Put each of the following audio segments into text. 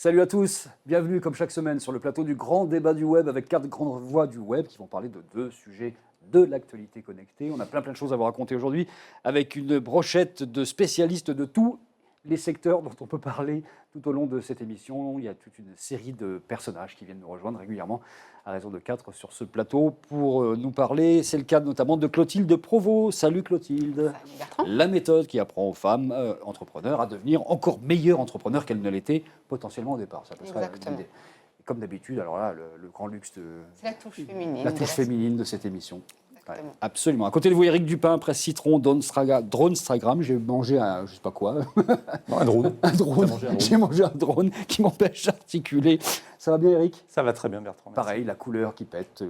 Salut à tous, bienvenue comme chaque semaine sur le plateau du grand débat du web avec 4 grandes voix du web qui vont parler de 2 sujets de l'actualité connectée. On a plein de choses à vous raconter aujourd'hui avec une brochette de spécialistes de tous les secteurs dont on peut parler tout au long de cette émission. Il y a toute une série de personnages qui viennent nous rejoindre régulièrement à raison de 4 sur ce plateau pour nous parler. C'est le cas notamment de Clotilde Provost. Salut Clotilde. Salut Bertrand. La méthode qui apprend aux femmes entrepreneurs à devenir encore meilleures entrepreneurs qu'elles ne l'étaient potentiellement au départ. Ça peut être une idée. Comme d'habitude, alors là, le grand luxe de... C'est la touche féminine. La touche féminine de cette émission. Ouais, Exactement. absolument. À côté de vous, Éric Dupin, presse Citron, Dronestagram. J'ai mangé un, je sais pas quoi. Un drone. Un drone. J'ai mangé un drone qui m'empêche d'articuler. Ça va bien, Éric? Ça va très bien, Bertrand. Merci. Pareil, la couleur qui pète,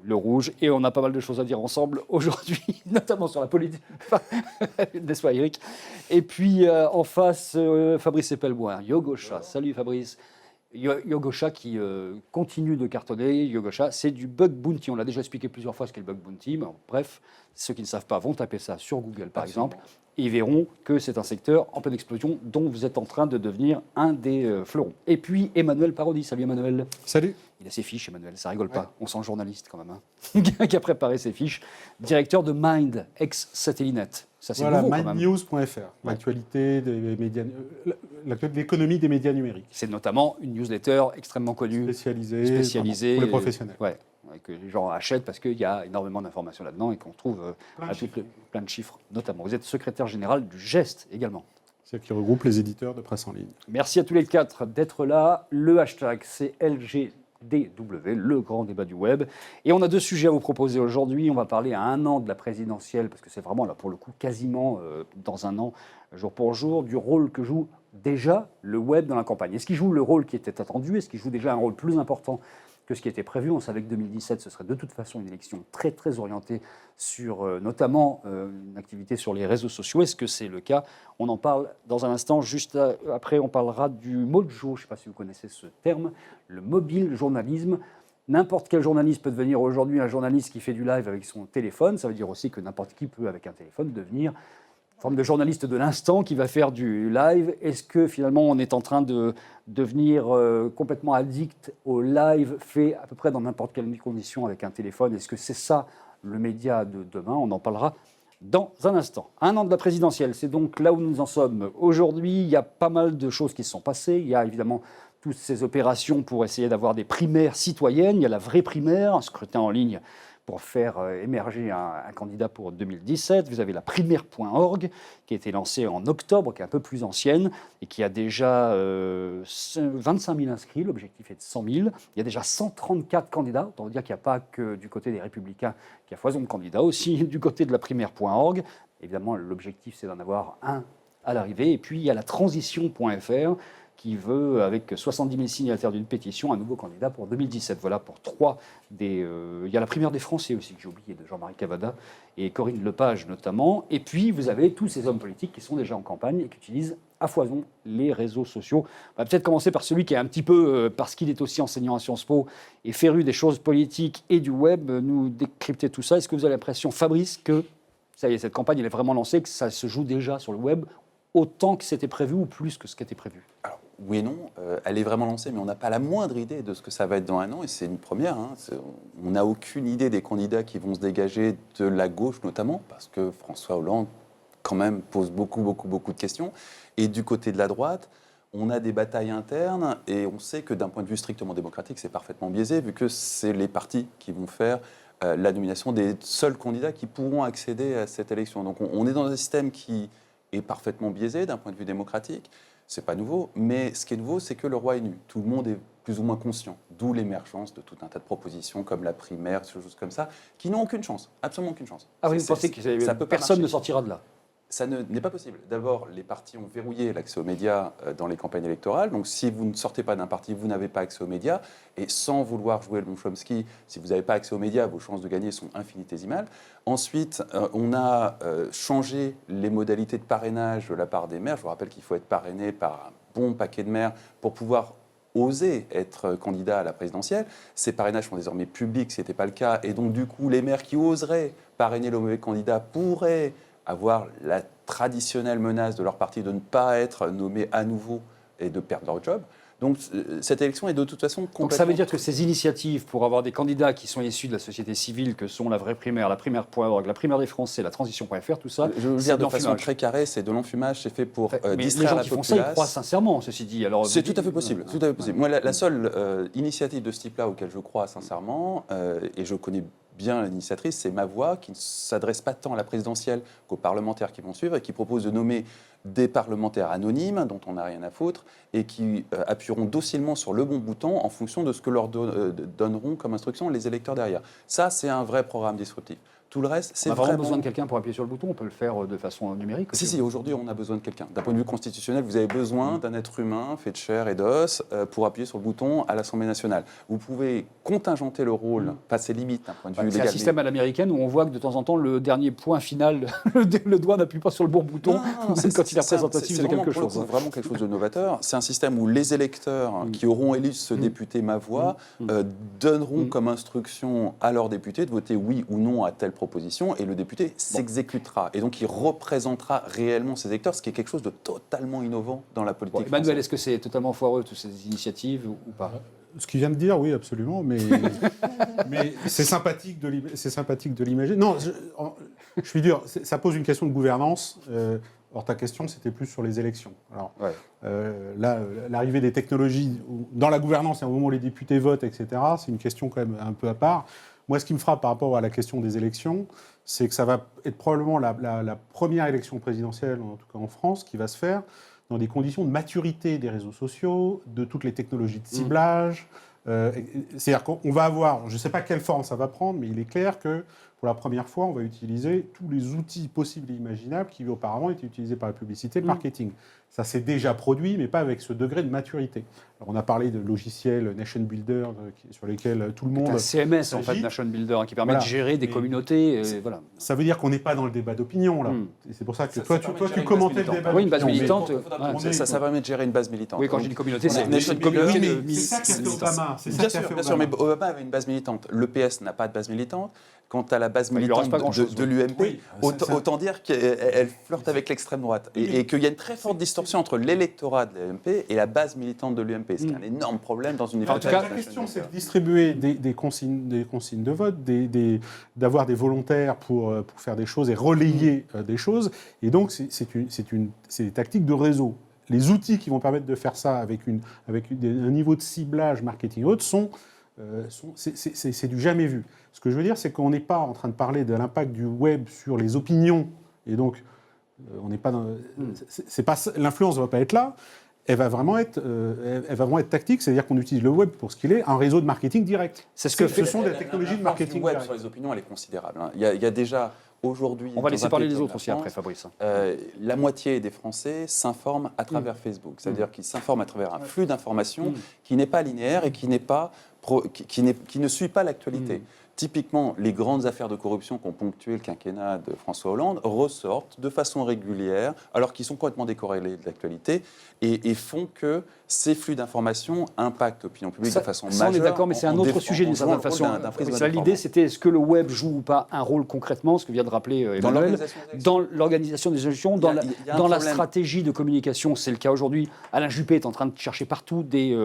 le rouge. Et on a pas mal de choses à dire ensemble aujourd'hui, notamment sur la politique. N'est-ce pas, Éric? Et puis, en face, Fabrice Epelboin, Yogosha. Salut, Fabrice. Yogosha qui continue de cartonner. Yogosha, c'est du bug bounty. On l'a déjà expliqué plusieurs fois ce qu'est le bug bounty. Mais bref, ceux qui ne savent pas vont taper ça sur Google, par exemple, et ils verront que c'est un secteur en pleine explosion dont vous êtes en train de devenir un des fleurons. Et puis, Emmanuel Parodi. Salut, Emmanuel. Salut. Il a ses fiches, Emmanuel, ça rigole pas. On sent le journaliste quand même, hein, qui a préparé ses fiches. Directeur de Mind, ex-Satellinet. Ça, c'est nouveau quand même. Mindnews.fr, l'actualité des médias, l'économie des médias numériques. C'est notamment une newsletter extrêmement connue. Spécialisée pour les professionnels. Ouais, que les gens achètent parce qu'il y a énormément d'informations là-dedans et qu'on trouve plein de chiffres, notamment. Vous êtes secrétaire général du GEST également. C'est qui regroupe les éditeurs de presse en ligne. Merci à tous les 4 d'être là. Le hashtag, c'est LGDW, le grand débat du web. Et on a 2 sujets à vous proposer aujourd'hui. On va parler à 1 an de la présidentielle, parce que c'est vraiment, là, pour le coup, quasiment dans 1 an, jour pour jour, du rôle que joue déjà le web dans la campagne. Est-ce qu'il joue le rôle qui était attendu? Est-ce qu'il joue déjà un rôle plus important que ce qui était prévu? On savait que 2017, ce serait de toute façon une élection très, très orientée sur notamment une activité sur les réseaux sociaux. Est-ce que c'est le cas? On en parle dans un instant. Juste après, on parlera du mojo. Je ne sais pas si vous connaissez ce terme, le mobile journalisme. N'importe quel journaliste peut devenir aujourd'hui un journaliste qui fait du live avec son téléphone. Ça veut dire aussi que n'importe qui peut, avec un téléphone, devenir forme de journaliste de l'instant qui va faire du live. Est-ce que finalement on est en train de devenir complètement addict au live fait à peu près dans n'importe quelle condition avec un téléphone? Est-ce que c'est ça le média de demain? On en parlera dans un instant. 1 an de la présidentielle, c'est donc là où nous en sommes aujourd'hui. Il y a pas mal de choses qui se sont passées. Il y a évidemment toutes ces opérations pour essayer d'avoir des primaires citoyennes. Il y a la vraie primaire, un scrutin en ligne pour faire émerger un candidat pour 2017. Vous avez la primaire.org qui a été lancée en octobre, qui est un peu plus ancienne et qui a déjà 25 000 inscrits. L'objectif est de 100 000. Il y a déjà 134 candidats. Autant dire qu'il n'y a pas que du côté des Républicains qui a foison de candidats, aussi du côté de la primaire.org. Évidemment, l'objectif, c'est d'en avoir un à l'arrivée. Et puis, il y a la transition.fr qui veut, avec 70 000 signataires d'une pétition, un nouveau candidat pour 2017. Voilà pour 3 des... il y a la primaire des Français aussi, que j'ai oublié, de Jean-Marie Cavada et Corinne Lepage notamment. Et puis, vous avez tous ces hommes politiques qui sont déjà en campagne et qui utilisent à foison les réseaux sociaux. On va peut-être commencer par celui qui est un petit peu, parce qu'il est aussi enseignant à Sciences Po et féru des choses politiques et du web, nous décrypter tout ça. Est-ce que vous avez l'impression, Fabrice, que ça y est, cette campagne elle est vraiment lancée, que ça se joue déjà sur le web autant que c'était prévu ou plus que ce qui était prévu? Alors, oui et non, elle est vraiment lancée, mais on n'a pas la moindre idée de ce que ça va être dans 1 an, et c'est une première. On n'a aucune idée des candidats qui vont se dégager de la gauche, notamment, parce que François Hollande, quand même, pose beaucoup de questions. Et du côté de la droite, on a des batailles internes, et on sait que d'un point de vue strictement démocratique, c'est parfaitement biaisé, vu que c'est les partis qui vont faire la nomination des seuls candidats qui pourront accéder à cette élection. Donc on est dans un système qui est parfaitement biaisé d'un point de vue démocratique. C'est pas nouveau, mais ce qui est nouveau, c'est que le roi est nu. Tout le monde est plus ou moins conscient, d'où l'émergence de tout un tas de propositions comme la primaire, des choses comme ça, qui n'ont aucune chance, absolument aucune chance. Ah oui, vous pensez que personne ne sortira de là? Ça n'est pas possible. D'abord, les partis ont verrouillé l'accès aux médias dans les campagnes électorales. Donc, si vous ne sortez pas d'un parti, vous n'avez pas accès aux médias. Et sans vouloir jouer le bon Chomsky, si vous n'avez pas accès aux médias, vos chances de gagner sont infinitésimales. Ensuite, on a changé les modalités de parrainage de la part des maires. Je vous rappelle qu'il faut être parrainé par un bon paquet de maires pour pouvoir oser être candidat à la présidentielle. Ces parrainages sont désormais publics, ce n'était pas le cas. Et donc, du coup, les maires qui oseraient parrainer le mauvais candidat pourraient avoir la traditionnelle menace de leur parti de ne pas être nommés à nouveau et de perdre leur job. Donc cette élection est de toute façon complètement... Donc ça veut dire que ces initiatives pour avoir des candidats qui sont issus de la société civile, que sont la vraie primaire, la primaire.org, la primaire des Français, la transition.fr, tout ça, je veux dire de façon l'enfumage. très carrée, c'est de l'enfumage, c'est fait pour Mais distraire les gens la qui font ça, ils populace. croient sincèrement, ceci dit. Alors, C'est tout à fait possible. Tout à fait possible. Moi, la seule initiative de ce type-là auquel je crois sincèrement, et je connais bien l'initiatrice, c'est Ma Voix, qui ne s'adresse pas tant à la présidentielle qu'aux parlementaires qui vont suivre, et qui propose de nommer des parlementaires anonymes, dont on n'a rien à foutre, et qui appuieront docilement sur le bon bouton en fonction de ce que leur donneront comme instruction les électeurs derrière. Ça, c'est un vrai programme disruptif. Tout le reste, c'est on a vraiment... besoin de quelqu'un pour appuyer sur le bouton, on peut le faire de façon numérique. Si, aujourd'hui, on a besoin de quelqu'un. D'un point de vue constitutionnel, vous avez besoin d'un être humain fait de chair et d'os pour appuyer sur le bouton à l'Assemblée nationale. Vous pouvez contingenter le rôle, passer limite d'un point de vue légal. C'est un système à l'américaine où on voit que de temps en temps, le dernier point final, le doigt n'appuie pas sur le bon bouton, Non, même quand il est représentatif de quelque chose. C'est vraiment quelque chose de novateur. C'est un système où les électeurs qui auront élu ce député Ma Voix donneront comme instruction à leurs députés de voter oui ou non à telle proposition, et le député s'exécutera. Et donc, il représentera réellement ses électeurs, ce qui est quelque chose de totalement innovant dans la politique Emmanuel, française. est-ce que c'est totalement foireux, toutes ces initiatives, ou pas? Ce qu'il vient de dire, oui, absolument, mais c'est sympathique de l'imaginer. Non, je suis dur, ça pose une question de gouvernance. Or, ta question, c'était plus sur les élections. Alors, là, l'arrivée des technologies dans la gouvernance, et au moment où les députés votent, etc., c'est une question quand même un peu à part. Moi, ce qui me frappe par rapport à la question des élections, c'est que ça va être probablement la première élection présidentielle, en tout cas en France, qui va se faire dans des conditions de maturité des réseaux sociaux, de toutes les technologies de ciblage. C'est-à-dire qu'on va avoir, je ne sais pas quelle forme ça va prendre, mais il est clair que pour la première fois, on va utiliser tous les outils possibles et imaginables qui auparavant étaient utilisés par la publicité et le marketing. Ça s'est déjà produit, mais pas avec ce degré de maturité. Alors, on a parlé de logiciels Nation Builder sur lesquels tout le monde... C'est un CMS, en fait, Nation Builder, qui permet de gérer des communautés. Voilà. Ça veut dire qu'on n'est pas dans le débat d'opinion, là. Et c'est pour ça que toi, tu commentais le débat d'opinion. Oui, une base militante. Ça permet de gérer une base militante. Oui, quand je dis une communauté, c'est Nation une communauté de militants. C'est ça qu'a fait Obama. Bien sûr, mais Obama avait une base militante. Le PS n'a pas de base militante. Quant à la base militante de l'UMP, autant dire qu'elle flirte avec l'extrême droite. Et qu'il y a une très forte distorsion entre l'électorat de l'UMP et la base militante de l'UMP, ce qui est un énorme problème dans une... En tout cas, la question, c'est de distribuer des consignes de vote, d'avoir des volontaires pour faire des choses et relayer des choses. Et donc, c'est des tactiques de réseau. Les outils qui vont permettre de faire ça avec un niveau de ciblage marketing haute c'est du jamais vu. Ce que je veux dire, c'est qu'on n'est pas en train de parler de l'impact du web sur les opinions, et donc on n'est pas dans, l'influence ne va pas être là. Elle va vraiment être tactique, c'est-à-dire qu'on utilise le web pour ce qu'il est, un réseau de marketing direct. Ce sont des technologies de marketing web direct. sur les opinions, elle est considérable. Il y a déjà aujourd'hui... On va laisser parler les autres aussi après, Fabrice. La moitié des Français s'informent à travers Facebook. C'est-à-dire qu'ils s'informent à travers un flux d'informations qui n'est pas linéaire et qui ne suit pas l'actualité. Typiquement, les grandes affaires de corruption qui ont ponctué le quinquennat de François Hollande ressortent de façon régulière, alors qu'ils sont complètement décorrélés de l'actualité, et font que ces flux d'informations impactent l'opinion publique de façon majeure. On est d'accord, mais c'est un autre sujet d'une certaine façon. L'idée, c'était est-ce que le web joue ou pas un rôle concrètement, ce que vient de rappeler Emmanuel, dans l'organisation des élections, dans la stratégie de communication. C'est le cas aujourd'hui. Alain Juppé est en train de chercher partout des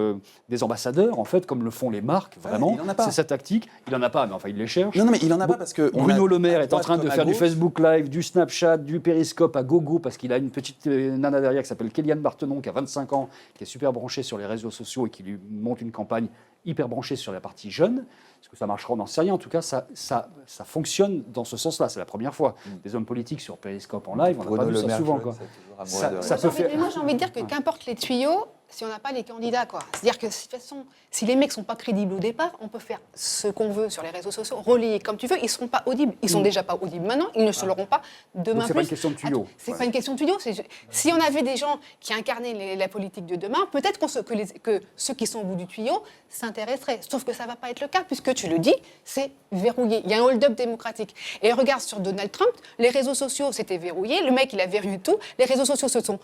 ambassadeurs, en fait, comme le font les marques, vraiment. C'est sa tactique. Il n'en a pas, mais enfin, il les cherche. Non, mais il n'en a pas parce que... Bruno Le Maire est en train de faire du Facebook Live, du Snapchat, du Periscope à gogo, parce qu'il a une petite nana derrière qui s'appelle Kéliane Bartenon, qui a 25 ans, qui est super branchée sur les réseaux sociaux et qui lui monte une campagne hyper branchée sur la partie jeune. Est-ce que ça marchera? On n'en sait rien. En tout cas, ça fonctionne dans ce sens-là. C'est la première fois. Des hommes politiques sur Periscope en live, on n'a pas vu ça souvent. Ça peut faire... Mais moi, j'ai envie de dire que qu'importe les tuyaux, si on n'a pas les candidats, quoi. C'est-à-dire que de toute façon, si les mecs sont pas crédibles au départ, on peut faire ce qu'on veut sur les réseaux sociaux, relayer comme tu veux, ils seront pas audibles. Ils sont déjà pas audibles maintenant, ils ne se l'auront pas demain. Donc c'est pas une question de tuyaux. C'est pas une question de tuyaux. Si on avait des gens qui incarnaient la politique de demain, peut-être que ceux qui sont au bout du tuyau s'intéresseraient. Sauf que ça va pas être le cas, puisque tu le dis, c'est verrouillé. Il y a un hold-up démocratique. Et regarde sur Donald Trump, les réseaux sociaux c'était verrouillé, le mec il a verrouillé tout, les réseaux sociaux se sont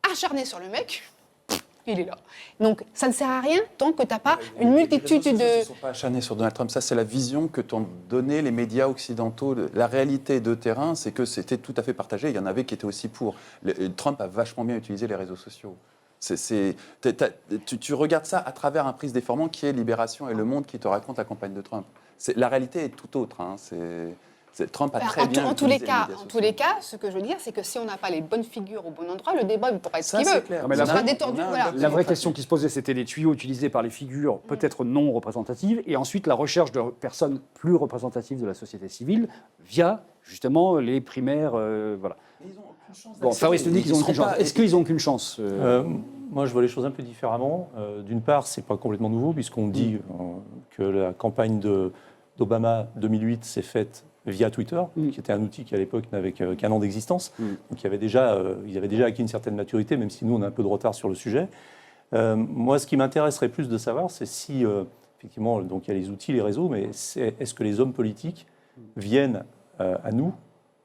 acharnés sur le mec. Il est là. Donc, ça ne sert à rien tant que tu n'as pas une multitude de... Ils ne sont pas acharnés sur Donald Trump. Ça, c'est la vision que t'ont donné les médias occidentaux. La réalité de terrain, c'est que c'était tout à fait partagé. Il y en avait qui étaient aussi pour. Trump a vachement bien utilisé les réseaux sociaux. Tu regardes ça à travers un prisme déformant qui est Libération et Le Monde qui te raconte la campagne de Trump. La réalité est tout autre. Hein. Trump a très bien En tous utilisé les médias sociaux. cas, ce que je veux dire, c'est que si on n'a pas les bonnes figures au bon endroit, le débat il pourra être ce Ça, qu'il c'est veut. clair. Mais Ce la sera vraie- détendu. on a un Voilà. bloc La vraie démocratique. question qui se posait, c'était les tuyaux utilisés par les figures peut-être non représentatives, et ensuite la recherche de personnes plus représentatives de la société civile via justement les primaires. Voilà. Mais ils ont aucune chance Bon, d'accéder. Fabrice nous dit qu'ils ont Ils aucune seront chance. pas- Est-ce qu'ils ont aucune chance Moi, je vois les choses un peu différemment. D'une part, c'est pas complètement nouveau, puisqu'on dit que la campagne d'Obama 2008 s'est faite via Twitter, qui était un outil qui, à l'époque, n'avait qu'un an d'existence. Donc, il avait déjà acquis une certaine maturité, même si nous, on a un peu de retard sur le sujet. Moi, ce qui m'intéresserait plus de savoir, c'est si, effectivement, donc, il y a les outils, les réseaux, mais est-ce que les hommes politiques viennent à nous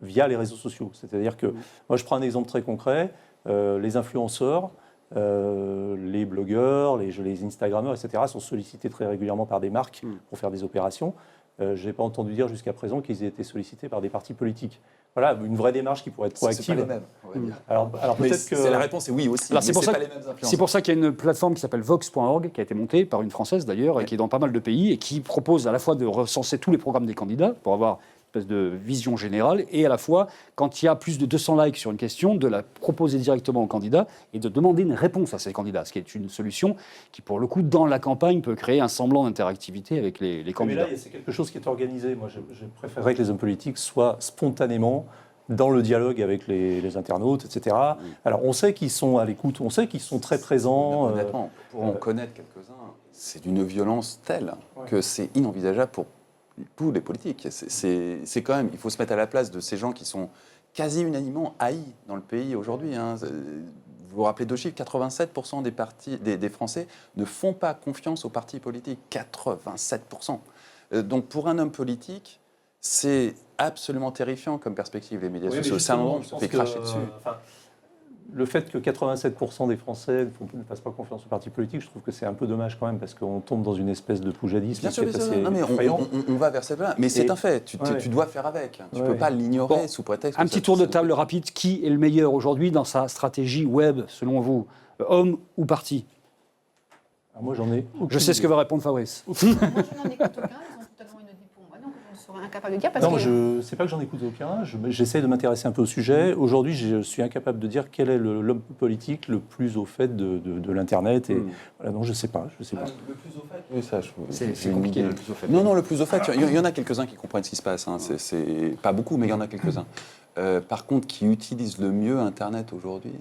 via les réseaux sociaux? C'est-à-dire que, moi, je prends un exemple très concret, les influenceurs, les blogueurs, les Instagrammeurs, etc., sont sollicités très régulièrement par des marques pour faire des opérations. Je n'ai pas entendu dire jusqu'à présent qu'ils aient été sollicités par des partis politiques. Voilà, une vraie démarche qui pourrait être C'est proactive. pas les mêmes, on va dire. Alors Mais peut-être que... la réponse est oui aussi. Alors, c'est mais pour ça pas que- les mêmes influences. C'est pour ça qu'il y a une plateforme qui s'appelle Vox.org, qui a été montée par une Française d'ailleurs, et qui est dans pas mal de pays, et qui propose à la fois de recenser tous les programmes des candidats pour avoir une espèce de vision générale, et à la fois, quand il y a plus de 200 likes sur une question, de la proposer directement au candidat et de demander une réponse à ces candidats, ce qui est une solution qui, pour le coup, dans la campagne, peut créer un semblant d'interactivité avec les Mais candidats. là, c'est quelque chose qui est organisé. Moi, je préférerais que les hommes politiques soient spontanément dans le dialogue avec les internautes, etc. Alors, on sait qu'ils sont à l'écoute, on sait qu'ils sont très présents. Honnêtement, pour en connaître quelques-uns, c'est d'une violence telle que c'est inenvisageable pour tous les politiques. C'est quand même, il faut se mettre à la place de ces gens qui sont quasi unanimement haïs dans le pays aujourd'hui. Hein. Vous vous rappelez deux chiffres, 87% des Français ne font pas confiance aux partis politiques. 87%. Donc pour un homme politique, c'est absolument terrifiant comme perspective, les médias Oui, mais sociaux. C'est un justement, endroit où on je se pense fait que, cracher dessus. Le fait que 87% des Français ne fassent pas confiance aux partis politiques, je trouve que c'est un peu dommage quand même, parce qu'on tombe dans une espèce de poujadisme Bien qui sûr, est assez non, mais effrayant. on va vers cette voie. Mais c'est Et- un fait. Tu Ouais. dois faire avec. Tu ne Ouais. peux pas l'ignorer Bon, sous prétexte. Un que petit ça- tour de ça- table rapide. Qui est le meilleur aujourd'hui dans sa stratégie web, selon vous? Homme ou parti? Alors moi, j'en ai aucune Je sais ce que idée. va répondre Fabrice. Moi, je n'en écoute aucun. Ils ont totalement une avis pour moi. Donc, je serais incapable de dire parce Non, que... je sais pas que j'en écoute aucun. J'essaie de m'intéresser un peu au sujet. Aujourd'hui, je suis incapable de dire quel est l'homme politique le plus au fait de l'Internet. Et voilà, non, je sais pas. Je sais pas. Le plus au fait. Oui, ça, C'est j'ai une compliqué, idée. le plus au fait. Non, le plus au fait. Il y en a quelques-uns qui comprennent ce qui se passe. Hein. C'est pas beaucoup, mais il y en a quelques-uns. Par contre, qui utilisent le mieux Internet aujourd'hui.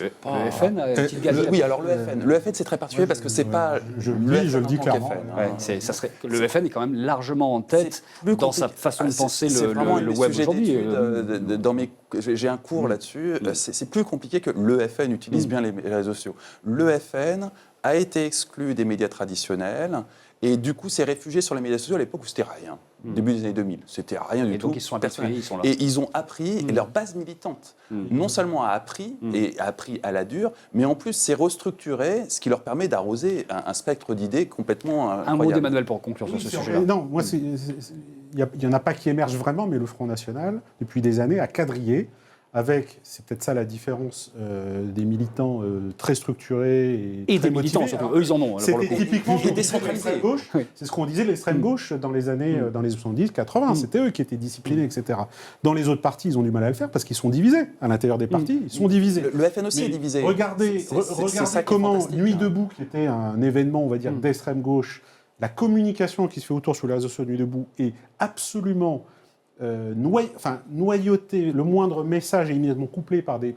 Le FN a-t-il gagné Oui, alors le FN. Le FN, c'est très particulier parce que c'est pas. je le le dis, je le FN dis en tant clairement. qu'FN, hein. Ouais, ça serait, le FN est quand même largement en tête C'est plus dans sa compliqué. façon de Ah, penser c'est vraiment le un des web sujets aujourd'hui. d'études, dans j'ai un cours là-dessus. C'est plus compliqué que le FN utilise bien les réseaux sociaux. Le FN a été exclu des médias traditionnels et du coup s'est réfugié sur les médias sociaux à l'époque où c'était rien. Début des années 2000. C'était rien du Et tout. donc ils sont habitués, ils sont là. Et ils ont appris, et leur base militante, non seulement a appris, et a appris à la dure, mais en plus s'est restructuré, ce qui leur permet d'arroser un spectre d'idées complètement Un mot incroyable. d'Emmanuel pour conclure sur ce sujet-là. Non, moi, il n'y en a pas qui émergent vraiment, mais le Front National, depuis des années, a quadrillé avec, c'est peut-être ça la différence, des militants très structurés Et très des militants, motivés. surtout. Eux, ils en ont. pour le C'était coup. typiquement ce qu'on disait décentralisé. l'extrême gauche. Oui. C'est ce qu'on disait l'extrême gauche dans les années dans les 70, 80. C'était eux qui étaient disciplinés, etc. Dans les autres partis, ils ont du mal à le faire parce qu'ils sont divisés. À l'intérieur des partis, ils sont divisés. Le FN aussi Mais est divisé. Regardez, C'est regardez ça qui est comment fantastique, Nuit hein. debout, qui était un événement, on va dire, d'extrême gauche, la communication qui se fait autour sur les réseaux sociaux de Nuit debout est absolument noyauté, le moindre message est immédiatement couplé par des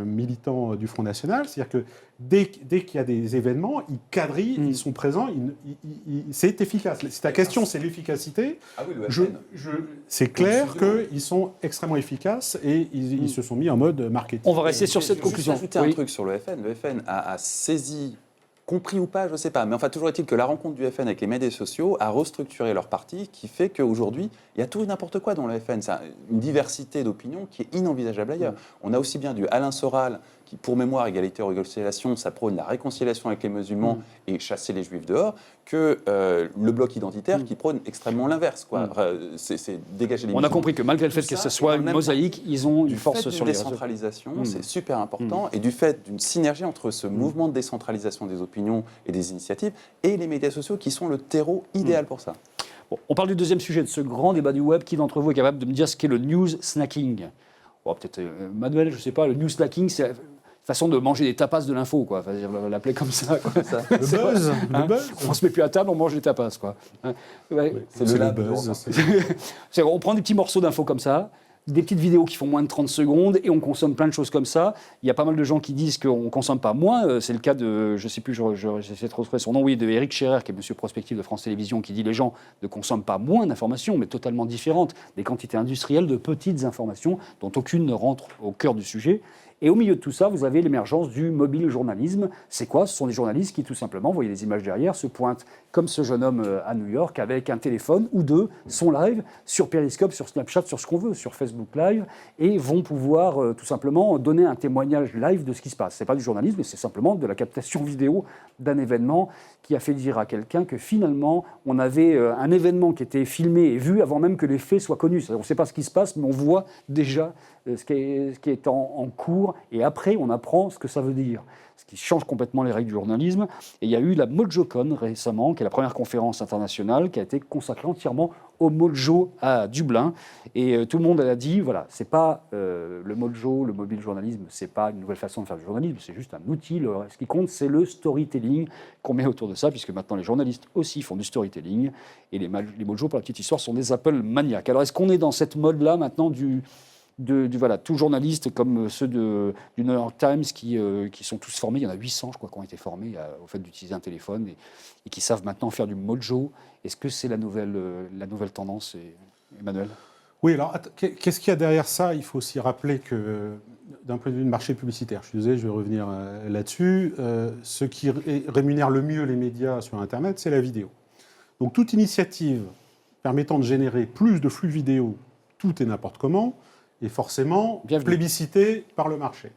militants du Front National. C'est-à-dire que dès qu'il y a des événements, ils quadrillent, ils sont présents, c'est efficace. Si ta question, c'est l'efficacité, Ah oui, le FN. c'est clair qu'ils sont extrêmement efficaces et ils se sont mis en mode marketing. On va rester sur cette Je vais conclusion. juste ajouter un truc sur le FN. Le FN a saisi, compris ou pas, je ne sais pas, mais enfin toujours est-il que la rencontre du FN avec les médias sociaux a restructuré leur parti, qui fait qu'aujourd'hui, il y a tout et n'importe quoi dans le FN. C'est une diversité d'opinions qui est inenvisageable ailleurs. On a aussi bien du Alain Soral qui, pour mémoire, égalité, réconciliation, ça prône la réconciliation avec les musulmans et chasser les juifs dehors, que le bloc identitaire qui prône extrêmement l'inverse. C'est dégager les On a compris que malgré le fait que ce soit une mosaïque, ils ont une force sur les réseaux. Du fait d'une décentralisation, c'est super important, et du fait d'une synergie entre ce mouvement de décentralisation des opinions et des initiatives et les médias sociaux qui sont le terreau idéal pour ça. Bon, on parle du deuxième sujet de ce grand débat du web. Qui d'entre vous est capable de me dire ce qu'est le news snacking? Peut-être Manuel, je ne sais pas. Le news snacking, c'est la façon de manger des tapas de l'info, quoi. Enfin, l'appeler comme ça. Quoi. Le buzz, le buzz. On ne se met plus à table, on mange des tapas, quoi. Ouais. C'est le buzz. On prend des petits morceaux d'infos comme ça, des petites vidéos qui font moins de 30 secondes et on consomme plein de choses comme ça. Il y a pas mal de gens qui disent qu'on ne consomme pas moins. C'est le cas de, je ne sais plus, j'essaie de retrouver son nom, oui, de Éric Scherer, qui est monsieur prospectif de France Télévisions, qui dit les gens ne consomment pas moins d'informations, mais totalement différentes. Des quantités industrielles de petites informations dont aucune ne rentre au cœur du sujet. Et au milieu de tout ça, vous avez l'émergence du mobile journalisme. C'est quoi? Ce sont des journalistes qui, tout simplement, vous voyez les images derrière, se pointent comme ce jeune homme à New York avec un téléphone ou deux, son live sur Periscope, sur Snapchat, sur ce qu'on veut, sur Facebook Live, et vont pouvoir tout simplement donner un témoignage live de ce qui se passe. Ce n'est pas du journalisme, mais c'est simplement de la captation vidéo d'un événement qui a fait dire à quelqu'un que finalement, on avait un événement qui était filmé et vu avant même que les faits soient connus. On ne sait pas ce qui se passe, mais on voit déjà ce qui est en cours, et après, on apprend ce que ça veut dire. Ce qui change complètement les règles du journalisme. Et il y a eu la MojoCon récemment, qui est la première conférence internationale, qui a été consacrée entièrement au Mojo à Dublin. Et tout le monde a dit, voilà, c'est pas le Mojo, le mobile journalisme, c'est pas une nouvelle façon de faire du journalisme, c'est juste un outil. Ce qui compte, c'est le storytelling qu'on met autour de ça, puisque maintenant les journalistes aussi font du storytelling. Et les Mojo, pour la petite histoire, sont des Apple maniaques. Alors est-ce qu'on est dans cette mode-là maintenant voilà, tout journaliste comme ceux du New York Times qui sont tous formés, il y en a 800 je crois qui ont été formés au fait d'utiliser un téléphone et qui savent maintenant faire du mojo. Est-ce que c'est la nouvelle tendance, Emmanuel? Oui, alors qu'est-ce qu'il y a derrière ça? Il faut aussi rappeler que d'un point de vue de marché publicitaire, je suis désolé, je vais revenir là-dessus, ce qui rémunère le mieux les médias sur Internet, c'est la vidéo. Donc toute initiative permettant de générer plus de flux vidéo, tout et n'importe comment, est forcément plébiscité par le marché.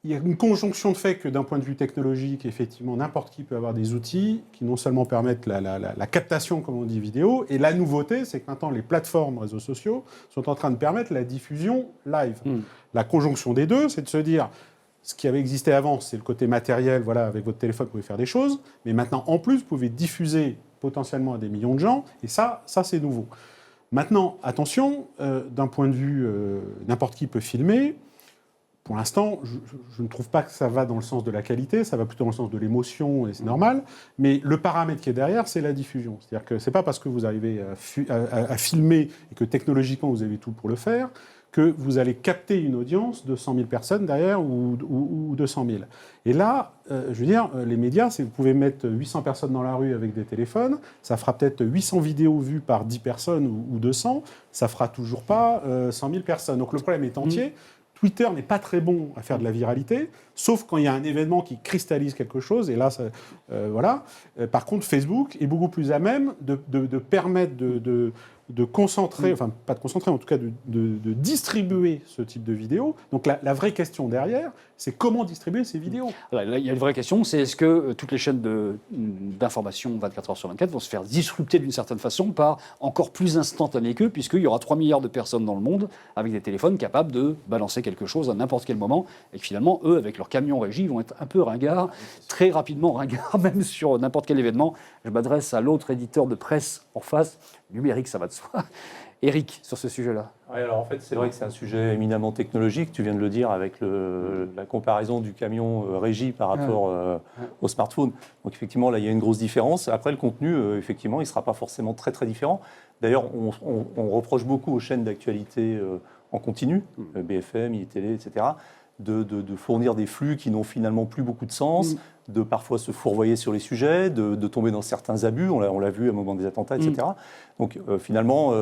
Il y a une conjonction de fait que d'un point de vue technologique, effectivement, n'importe qui peut avoir des outils qui non seulement permettent la captation, comme on dit, vidéo, et la nouveauté, c'est que maintenant les plateformes réseaux sociaux sont en train de permettre la diffusion live. La conjonction des deux, c'est de se dire, ce qui avait existé avant, c'est le côté matériel, voilà, avec votre téléphone, vous pouvez faire des choses, mais maintenant, en plus, vous pouvez diffuser potentiellement à des millions de gens, et ça c'est nouveau. Maintenant, attention, d'un point de vue, n'importe qui peut filmer. Pour l'instant, je ne trouve pas que ça va dans le sens de la qualité, ça va plutôt dans le sens de l'émotion, et c'est normal. Mais le paramètre qui est derrière, c'est la diffusion. C'est-à-dire que ce n'est pas parce que vous arrivez à filmer et que technologiquement vous avez tout pour le faire, que vous allez capter une audience de 100 000 personnes derrière ou 200 000. Et là, je veux dire, les médias, vous pouvez mettre 800 personnes dans la rue avec des téléphones, ça fera peut-être 800 vidéos vues par 10 personnes ou 200, ça fera toujours pas 100 000 personnes. Donc le problème est entier. Twitter n'est pas très bon à faire de la viralité, sauf quand il y a un événement qui cristallise quelque chose, et là, voilà. Par contre, Facebook est beaucoup plus à même de permettre de concentrer, enfin pas de concentrer, en tout cas de distribuer ce type de vidéos. Donc la vraie question derrière, c'est comment distribuer ces vidéos. Là, il y a une vraie question, c'est est-ce que toutes les chaînes d'information 24 heures sur 24 vont se faire disrupter d'une certaine façon par encore plus instantané qu'eux, puisqu'il y aura 3 milliards de personnes dans le monde avec des téléphones capables de balancer quelque chose à n'importe quel moment, et que finalement, eux, avec leur camion régie, vont être un peu ringards, très rapidement ringards, même sur n'importe quel événement. Je m'adresse à l'autre éditeur de presse en face, numérique, ça va de soi. Éric, sur ce sujet-là. Oui, alors en fait, c'est vrai que c'est un sujet éminemment technologique, tu viens de le dire, avec la comparaison du camion régie par rapport au smartphone. Donc effectivement, là, il y a une grosse différence. Après, le contenu, effectivement, il ne sera pas forcément très, très différent. D'ailleurs, on reproche beaucoup aux chaînes d'actualité en continu, BFM, ITélé, etc., de fournir des flux qui n'ont finalement plus beaucoup de sens, de parfois se fourvoyer sur les sujets, de tomber dans certains abus, on l'a vu au moment des attentats, etc. Donc finalement,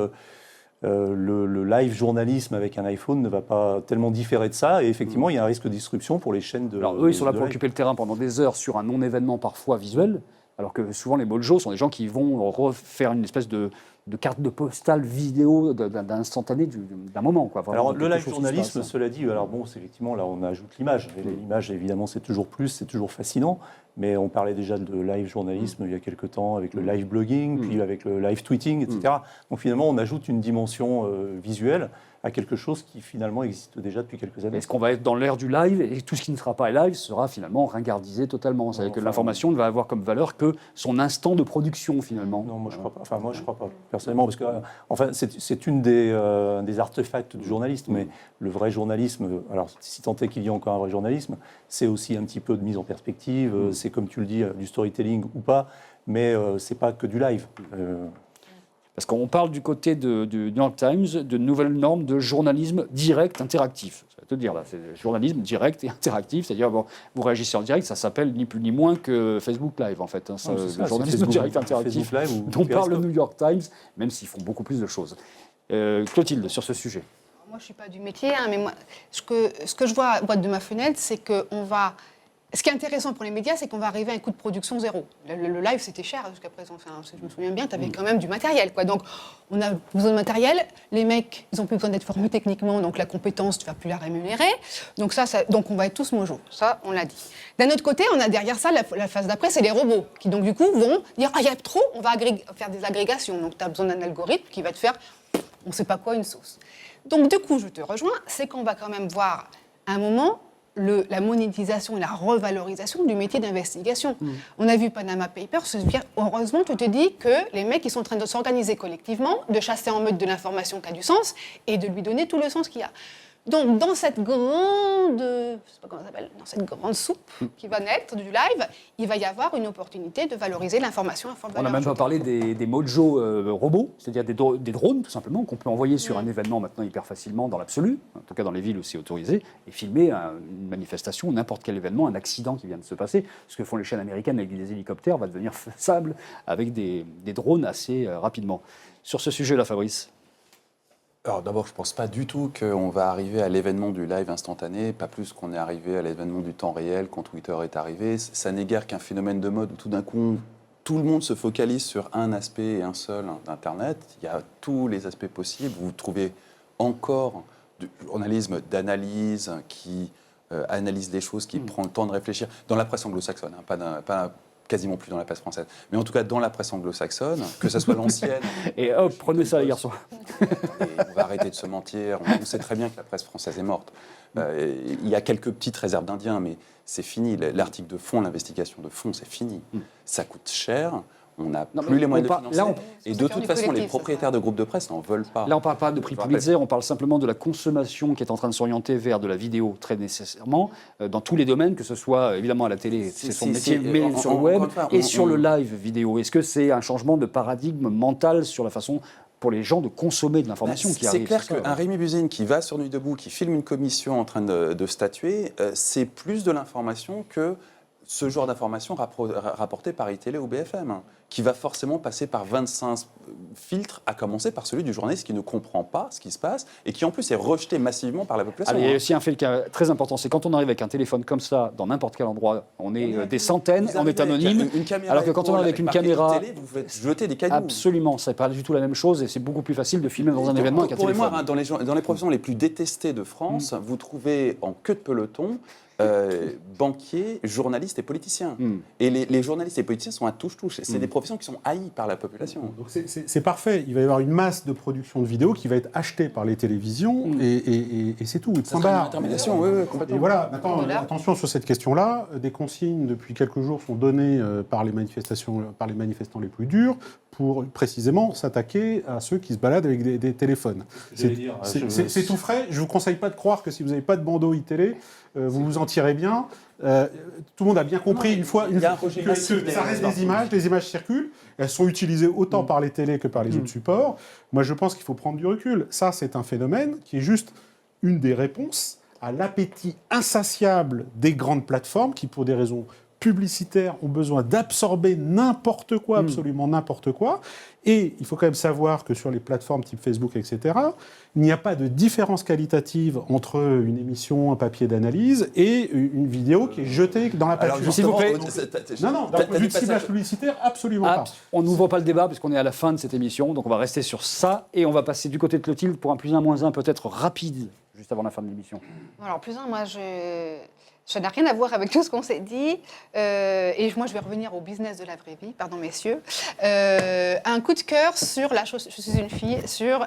le live journalisme avec un iPhone ne va pas tellement différer de ça, et effectivement, il y a un risque de disruption pour les chaînes de... Alors eux, ils sont là pour occuper le terrain pendant des heures sur un non-événement parfois visuel, alors que souvent les Mojo sont des gens qui vont refaire une espèce de de carte de postale vidéo d'instantané d'un moment. Quoi. Vraiment, Alors, le quelque live chose qui se journalisme, passe. cela dit, alors bon, c'est effectivement, là, on ajoute l'image. Et l'image, évidemment, c'est toujours plus, c'est toujours fascinant. Mais on parlait déjà de live journalisme il y a quelques temps, avec le live blogging, puis avec le live tweeting, etc. Donc, finalement, on ajoute une dimension visuelle à quelque chose qui, finalement, existe déjà depuis quelques années. Est-ce qu'on va être dans l'ère du live et tout ce qui ne sera pas live sera finalement ringardisé totalement? C'est-à-dire que l'information ne va avoir comme valeur que son instant de production, finalement. Non, moi je crois pas. Enfin, moi je crois pas personnellement, parce que enfin c'est une des artefacts du journalisme, mais le vrai journalisme, alors si tant est qu'il y a encore un vrai journalisme, c'est aussi un petit peu de mise en perspective. C'est comme tu le dis, du storytelling ou pas, mais c'est pas que du live. Parce qu'on parle du côté du New York Times de nouvelles normes de journalisme direct interactif. Ça va te dire là, c'est journalisme direct et interactif, c'est-à-dire bon, vous réagissez en direct, ça s'appelle ni plus ni moins que Facebook Live en fait. Hein, ça, le journalisme Facebook, direct interactif Facebook Live dont parle le New York Times, même s'ils font beaucoup plus de choses. Clotilde, sur ce sujet. Moi, je ne suis pas du métier, hein, mais moi, ce que je vois à boîte de ma fenêtre, c'est qu'on va... Ce qui est intéressant pour les médias, c'est qu'on va arriver à un coût de production zéro. Le live, c'était cher jusqu'à présent. Enfin, je me souviens bien, tu avais quand même du matériel, quoi. Donc, on a besoin de matériel. Les mecs, ils n'ont plus besoin d'être formés techniquement, donc la compétence, tu ne vas plus la rémunérer. Donc, donc on va être tous mojos. Ça, on l'a dit. D'un autre côté, on a derrière ça, la phase d'après, c'est les robots, qui donc, du coup, vont dire « Ah, il y a trop, on va faire des agrégations. » Donc, tu as besoin d'un algorithme qui va te faire, on ne sait pas quoi, une sauce. Donc, du coup, je te rejoins, c'est qu'on va quand même voir un moment la monétisation et la revalorisation du métier d'investigation. On a vu Panama Papers, heureusement, tu te dis que les mecs, ils sont en train de s'organiser collectivement, de chasser en meute de l'information qui a du sens et de lui donner tout le sens qu'il y a. Donc, dans cette grande, je sais pas comment ça s'appelle, dans cette grande soupe qui va naître du live, il va y avoir une opportunité de valoriser l'information à forte On n'a valeur même pas ajoutée. parlé des mojo robots, c'est-à-dire des drones, tout simplement, qu'on peut envoyer sur un événement maintenant hyper facilement dans l'absolu, en tout cas dans les villes où c'est autorisé, et filmer une manifestation, n'importe quel événement, un accident qui vient de se passer. Ce que font les chaînes américaines avec des hélicoptères va devenir faisable avec des drones assez rapidement. Sur ce sujet-là, Fabrice? Alors d'abord, je ne pense pas du tout qu'on va arriver à l'événement du live instantané, pas plus qu'on est arrivé à l'événement du temps réel quand Twitter est arrivé. Ça n'est guère qu'un phénomène de mode où tout d'un coup, tout le monde se focalise sur un aspect et un seul d'Internet. Il y a tous les aspects possibles. Vous trouvez encore du journalisme d'analyse qui analyse les choses, qui prend le temps de réfléchir. Dans la presse anglo-saxonne, hein, pas quasiment plus dans la presse française. Mais en tout cas, dans la presse anglo-saxonne, que ce soit l'ancienne... Et hop, prenez ça les garçons. Et on va arrêter de se mentir. On sait très bien que la presse française est morte. Il y a quelques petites réserves d'Indiens, mais c'est fini. L'article de fond, l'investigation de fond, c'est fini. Ça coûte cher. On n'a plus les moyens de financer. Et de toute façon, les propriétaires de groupes de presse n'en veulent pas. Là, on ne parle pas de prix Pulitzer, on parle simplement de la consommation qui est en train de s'orienter vers de la vidéo très nécessairement, dans tous les domaines, que ce soit évidemment à la télé, c'est son métier, mais sur le web et sur le live vidéo. Est-ce que c'est un changement de paradigme mental sur la façon pour les gens de consommer de l'information qui arrive? C'est clair qu'un Rémi Buzyn qui va sur Nuit debout, qui filme une commission en train de statuer, c'est plus de l'information que ce genre d'information rapportée par iTélé ou BFM, hein, qui va forcément passer par 25 filtres, à commencer par celui du journaliste qui ne comprend pas ce qui se passe et qui en plus est rejeté massivement par la population. Il y a aussi un fait qui est très important, c'est quand on arrive avec un téléphone comme ça, dans n'importe quel endroit, on est des centaines, on est anonyme, alors que quand on arrive avec une caméra, vous faites jeter des cailloux. Absolument, ça n'est pas du tout la même chose et c'est beaucoup plus facile de filmer dans un événement avec un téléphone. Pour moi, dans les professions les plus détestées de France, vous trouvez en queue de peloton banquiers, journalistes et politiciens. Et les journalistes et les politiciens sont à touche-touche. C'est des professions qui sont haïes par la population. Donc c'est parfait. Il va y avoir une masse de production de vidéos qui va être achetée par les télévisions et c'est tout. Ça sera une intermédiation, oui, complètement. Et voilà, maintenant, attention sur cette question-là. Des consignes depuis quelques jours sont données par les manifestants les plus durs pour précisément s'attaquer à ceux qui se baladent avec des téléphones. C'est tout frais. Je ne vous conseille pas de croire que si vous n'avez pas de bandeau iTélé, vous vous en tirez bien. Tout le monde a bien compris une fois que ça reste des images, les images circulent, elles sont utilisées autant par les télés que par les autres supports. Moi, je pense qu'il faut prendre du recul. Ça, c'est un phénomène qui est juste une des réponses à l'appétit insatiable des grandes plateformes qui, pour des raisons publicitaires ont besoin d'absorber n'importe quoi, absolument n'importe quoi. Et il faut quand même savoir que sur les plateformes type Facebook, etc., il n'y a pas de différence qualitative entre une émission, un papier d'analyse et une vidéo qui est jetée dans la pâture. S'il vous plaît. Non, d'un point de vue de ciblage publicitaire, absolument pas. On n'ouvre pas le débat puisqu'on est à la fin de cette émission, donc on va rester sur ça et on va passer du côté de Clotilde pour un plus un moins un peut-être rapide, juste avant la fin de l'émission. Alors, plus un, moi, ça n'a rien à voir avec tout ce qu'on s'est dit. Et moi, je vais revenir au business de la vraie vie, pardon, messieurs. Un coup de cœur sur je suis une fille, sur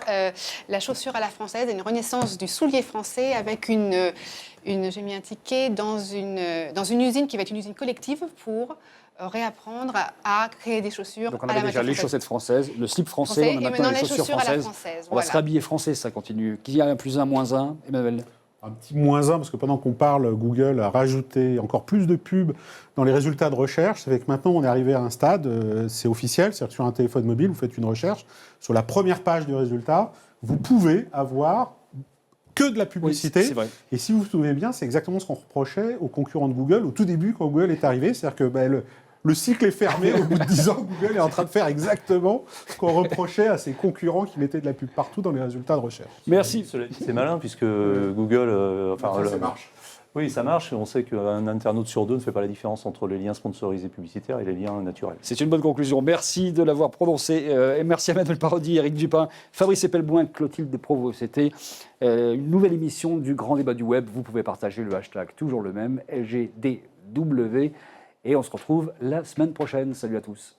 la chaussure à la française, une renaissance du soulier français avec j'ai mis un ticket dans une usine qui va être une usine collective pour réapprendre à créer des chaussures. Donc on à la avait déjà matière les française. chaussettes françaises, le slip français, on a et maintenant maintenant les chaussures à la françaises. française. On va se rhabiller français, ça continue. Qui a un plus un moins un, Emmanuel? Un petit moins 1, parce que pendant qu'on parle, Google a rajouté encore plus de pubs dans les résultats de recherche. C'est que maintenant, on est arrivé à un stade, c'est officiel, c'est-à-dire que sur un téléphone mobile, vous faites une recherche, sur la première page du résultat, vous pouvez avoir que de la publicité. Oui, c'est vrai. Et si vous vous souvenez bien, c'est exactement ce qu'on reprochait aux concurrents de Google au tout début, quand Google est arrivé. C'est-à-dire que le cycle est fermé. Au bout de 10 ans, Google est en train de faire exactement ce qu'on reprochait à ses concurrents qui mettaient de la pub partout dans les résultats de recherche. Merci. C'est malin puisque Google... Ça marche. Oui, ça marche. On sait qu'un internaute sur deux ne fait pas la différence entre les liens sponsorisés publicitaires et les liens naturels. C'est une bonne conclusion. Merci de l'avoir prononcé. Et merci à Emmanuel Parodi, Éric Dupin, Fabrice Epelboin, Clotilde Desprovost. C'était une nouvelle émission du Grand Débat du Web. Vous pouvez partager le hashtag, toujours le même, LGDW. Et on se retrouve la semaine prochaine. Salut à tous.